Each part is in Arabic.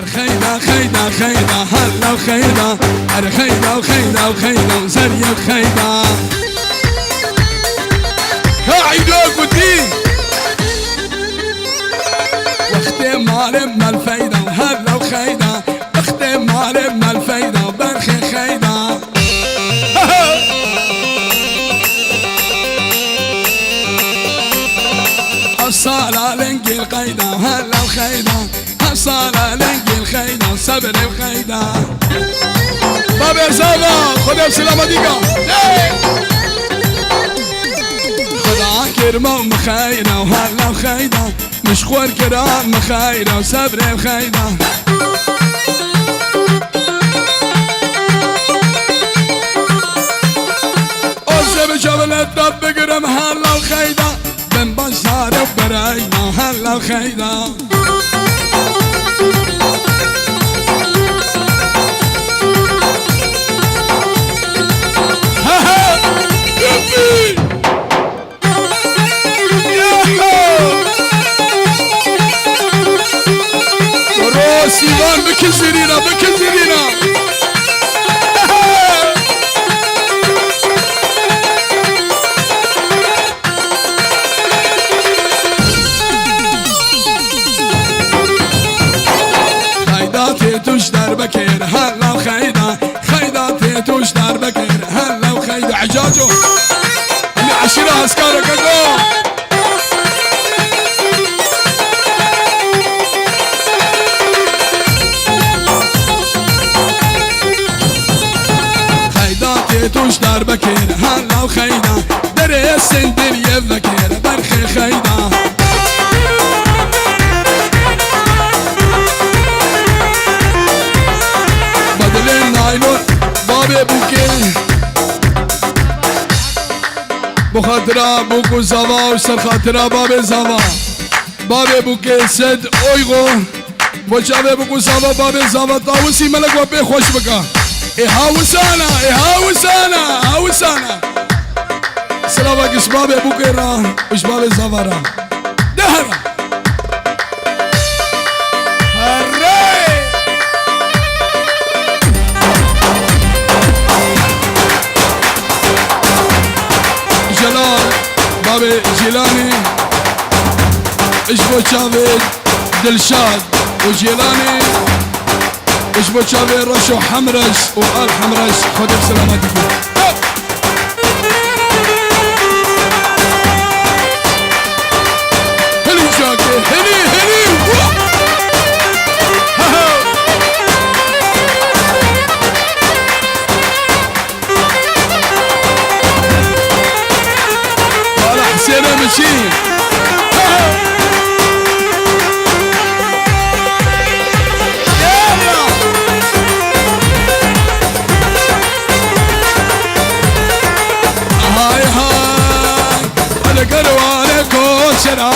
الخيدة خيدة خيدة هلا وخيدة الخيدة وخيدة وخيدة وزرية وخيدة قاعدوك ودين واختم مال من الفايدة وهلا وخيدة اختم مال من الفايدة وبرخي خيدة الصالة لنقي القيدة وهلا وخيدة الصالة لنقي الخيدة وصبري وخيدة بابا زابا خذ بسلامة ديكا خدا كرمة ومخيرة وهلا وخيدة مش خور كرام مخيرة وصبري وخيدة أوزي بجبل الدب بقرم هلا وخيدة بن بزار وبرايدة هلا وخيدة سيوان بكزرينا بكزرينا خيداتي تشدر بكير هلا وخيدة خيداتي تشدر بكير هلا وخيدة عجاجو اللي عشرة اسكارك اقوم تشدر بكير هلا وخيدة دري السندر يذكر برخي خيدة بدل النايلون بابي بوكي بخاطرة بوكو زوا وسر خاطرة بابي زوا بابي بوكي سد اويغو وجابي بوكو زوا بابي زوا طاوسي ملك وبي خوش بكا إهاوسانا إهاوسانا إهاوسانا سلامك شباب أبو كيران وشباب الزفرة دهرة هري جلال بابي جيلاني اشبو شافي دلشاد وجيلاني اشبو شافي رشو حمرش وآل حمرش خذ بسلامتكم هلي شاكي هلي هلي ولا حسين مشي قروانه كوشرا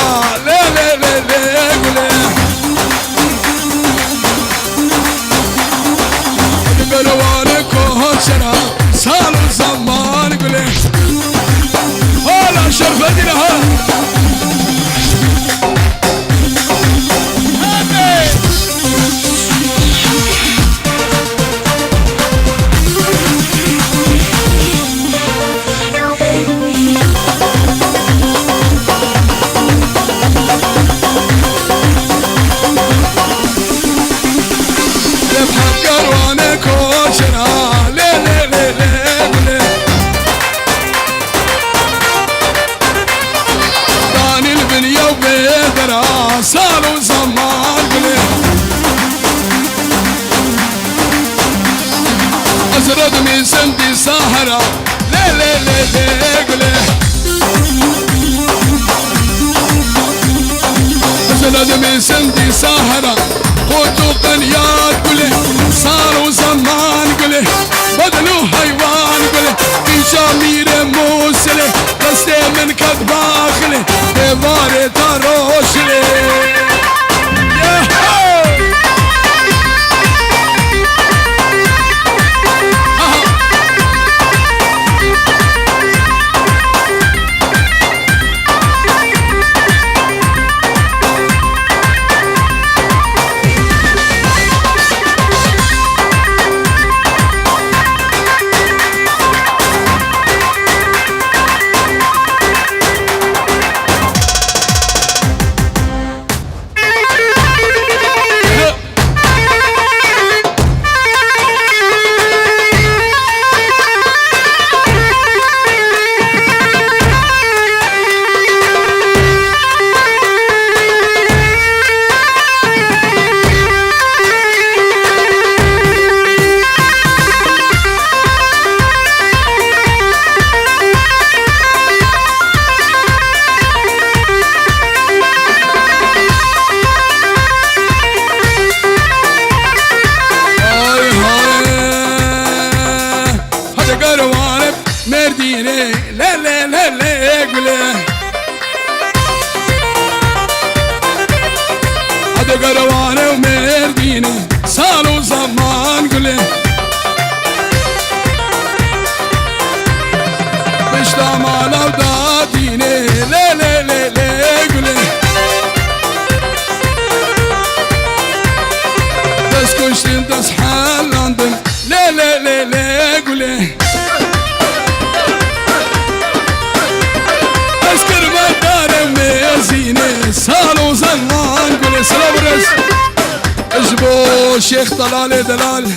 لي لي لي لي قولي قروانه كوشرا سال زمان قولي هلا شرفت لها صاروا زمان قولي أزرد من سندي سهرة لي لي لي لي قولي أزرد من سندي سهرة خذوا قنيات قولي صاروا زمان قولي بدلوا حيوان قولي في شامير موسلي دستي من كدباخلي ديواري تروشلي قروانه ومردينه صاروا زمان قله بشتا مالا ودادينه لي لي لي لي قله دس كشتن دس حلاندن لي لي لي لي قله اسكر بدار ميزينه صاروا زمان قله سلام اجبو شيخ طلال دلال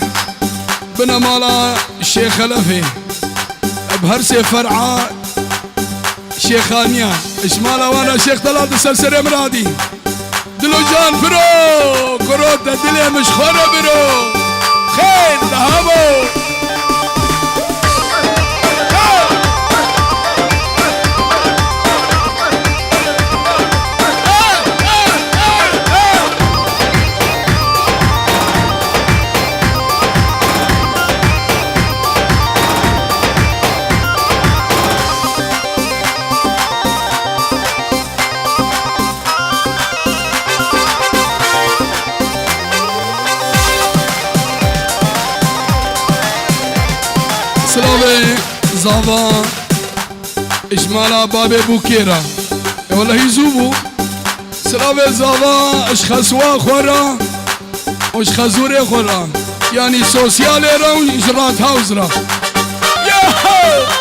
بنا مالا الشيخ خلفي بهرسي فرعا شيخانيا اشمالا وانا شيخ طلال دسلسل مرادي دلو جان فرو كروتا دلي مش خورة برو خير ذهبو سلامي زابا اشمالا بابي بوكيرا والله يزوبو سلامي زابا اش خسوا خورا اش خزوري خورا يعني سوسيالي را وجرات هاوز را ياهو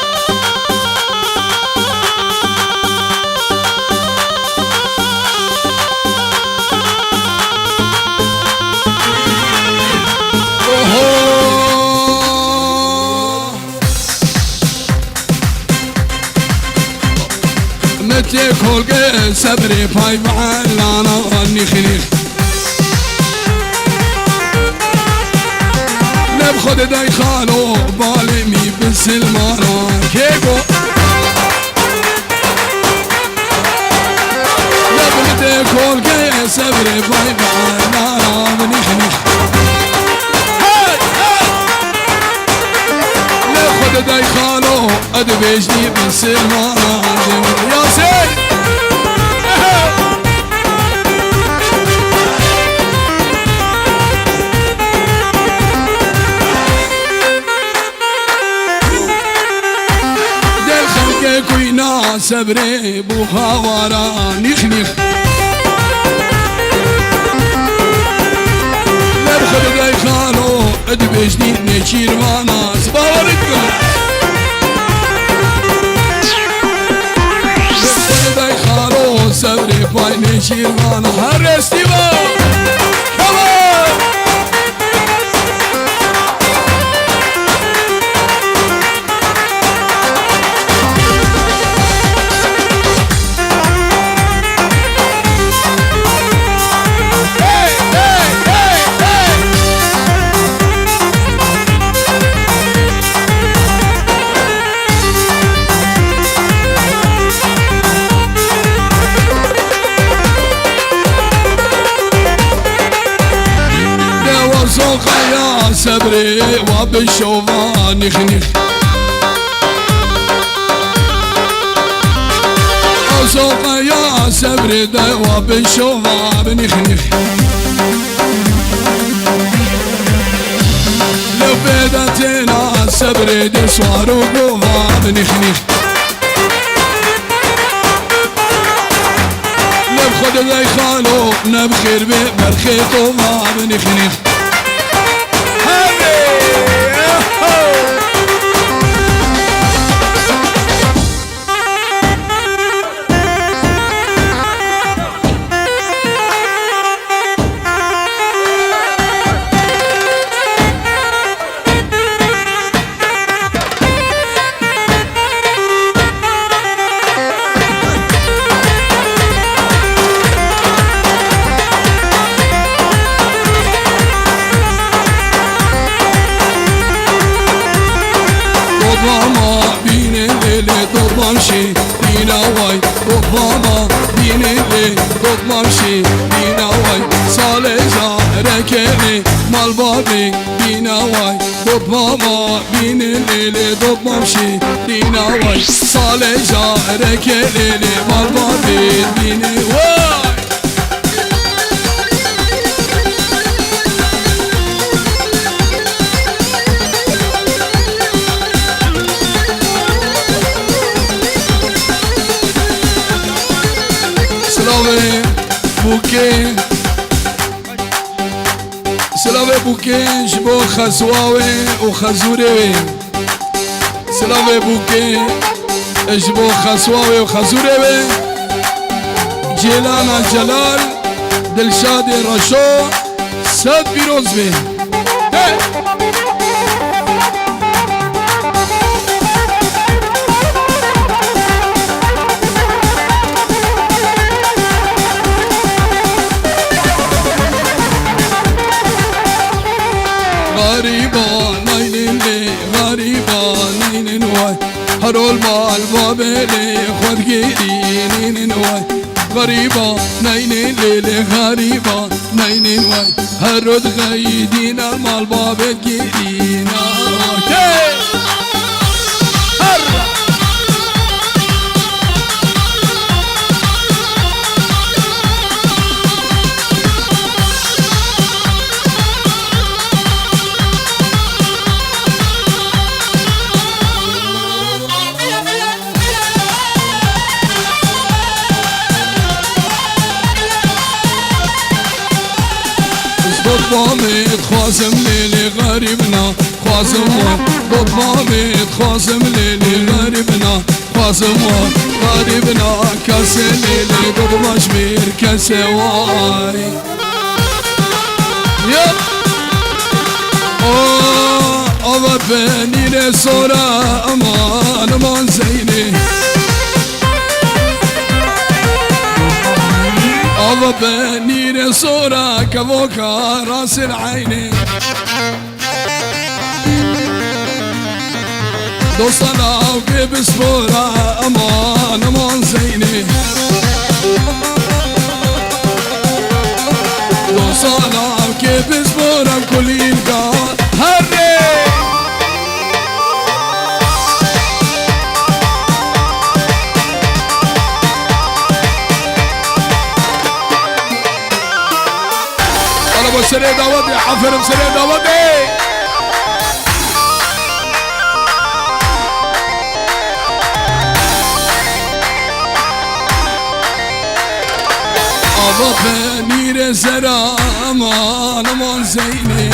متى كل صبري باي معلانا غني خليخ نبخد داي خالو بالمي بالسلمانا كيكو متى كل صبري باي معلانا غني خليخ نبخد داي خالو ادبيجني بالسلمانا يا سيد دل خلقك وينا صبري بوخاورا نيخ نيخ نبخل داي خالو ادبيجني نشير وانا سباوركم صبري باي نشير وانا هرستي با كمان يا صبري وبالشوفا نخ نخ سوق يا صبري دا وبالشوفا بنخ نخ لو بدتنا صبري دي صوار وقوفا بنخ نخ نبخد ذي خالو نبخير بالخيط وما بنخ نخ ماشي بينا واي وبابا بيني لي ضد ماشي بينا واي صالح ركني مال بابي بينا واي ضد بابا بيني لي ضد ماشي بينا واي صالح ركني مال بابي بيني واي سلاوي بوكيش بو خزواوي وخزوري سلاوي بوكي اجبو خزواوي وخزوري جيلانا جلال دلشاد رشو سد بيروز بي غريبة ناينين لي غريبة ناينين واي هرول مال بابلي خود جيرين واي غريبة ناينين لي غريبة ناينين واي هرود غيدين المال بابل جيرين واي ضمامت خوازم ليلي غريبنا خوازم ضمامت خوازم ليلي غريبنا خوازم غريبنا كاسة ليلي ضماش مير كاسة واي يب أوه بني لسورة أمان زيني أبا بني صورة كبوكا راس العيني دوصنا وكيف صورة أمان زيني دوصنا وكيف صورة كل يلقى هري سري داودي حفر سري داودي أبا بني زرا أمان زيني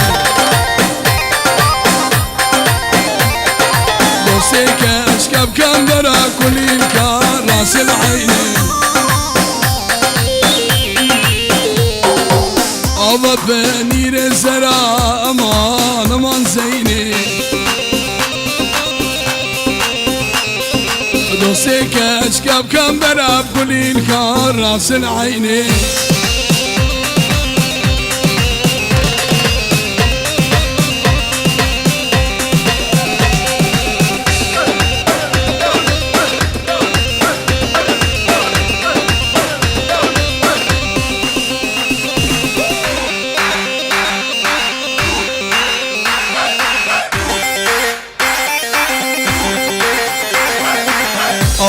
دوستي كشكب كندرا كل الكار راس العيني أبا بني زرا أمان زيني دوستي كشكب كندرا كل الكار راس العيني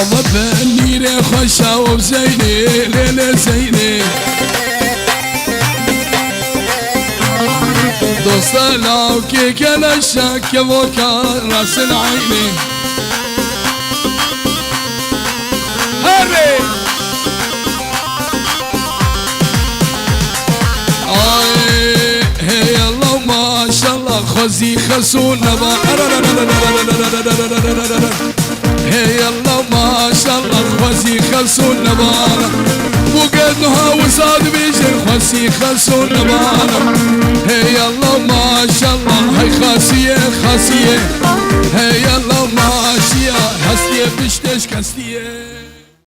أبا بني خوشة وبزيني ليلة زيني دوستا لو كيك الشك بوكا راس العيني هري هي الله ما شاء الله خزي خسونا هي الله ما شاء الله خوسي خلصون نبانا وقدنها وصاد بيجر خوسي خلصون نبانا هي الله ما شاء الله هاي خاسية هي الله ما شاء هستيه بشتش كستيه